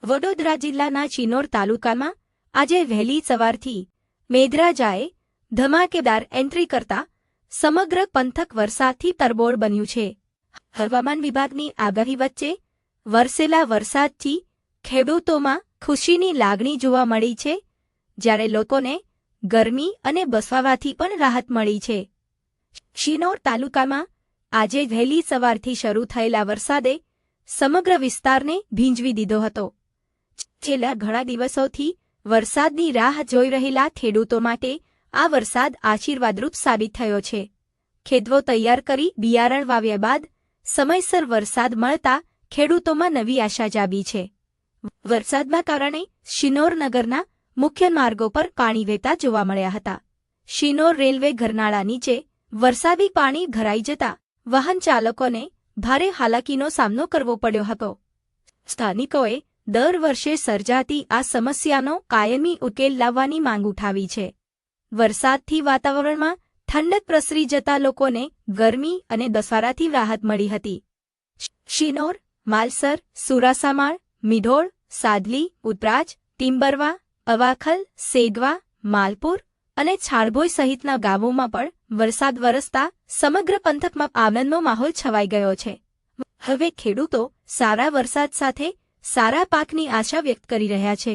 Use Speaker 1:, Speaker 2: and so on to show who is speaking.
Speaker 1: વડોદરા જિલ્લાના ચિનોર તાલુકામાં આજે વહેલી સવારથી મેઘરાજાએ ધમાકેદાર એન્ટ્રી કરતા સમગ્ર પંથક વરસાદથી તરબોળ બન્યું છે. હવામાન વિભાગની આગાહી વચ્ચે વરસેલા વરસાદથી ખેડૂતોમાં ખુશીની લાગણી જોવા મળી છે, જ્યારે લોકોને ગરમી અને બફાવાથી પણ રાહત મળી છે. ચિનોર તાલુકામાં આજે વહેલી સવારથી શરૂ થયેલા વરસાદે સમગ્ર વિસ્તારને ભીંજવી દીધો હતો. છેલ્લા ઘણા દિવસોથી વરસાદની રાહ જોઈ રહેલા ખેડૂતો માટે આ વરસાદ આશીર્વાદરૂપ સાબિત થયો છે. ખેતરો તૈયાર કરી બિયારણ વાવ્યા બાદ સમયસર વરસાદ મળતા ખેડૂતોમાં નવી આશા જાગી છે. વરસાદના કારણે શિનોર નગરના મુખ્ય માર્ગો પર પાણી વહેતા જોવા મળ્યા હતા. શિનોર રેલવે ઘરનાળા નીચે વરસાદી પાણી ભરાઈ જતા વાહન ચાલકોને ભારે હાલાકીનો સામનો કરવો પડ્યો હતો. સ્થાનિકોએ દર વર્ષે સર્જાતી આ સમસ્યાનો કાયમી ઉકેલ લાવવાની માંગ ઉઠાવી છે. વરસાદથી વાતાવરણમાં ઠંડક પ્રસરી જતા લોકોને ગરમી અને દશવારાથી રાહત મળી હતી. શિનોર, માલસર, સુરાસામાળ, મિઢોળ, સાદલી, ઉતરાજ, ટિમ્બરવા, અવાખલ, સેગવા, માલપુર અને છાળભોઈ સહિતના ગામોમાં પણ વરસાદ વરસતા સમગ્ર પંથકમાં આનંદનો માહોલ છવાઈ ગયો છે. હવે ખેડૂતો સારા વરસાદ સાથે સારા પાકની આશા વ્યક્ત કરી રહ્યા છે.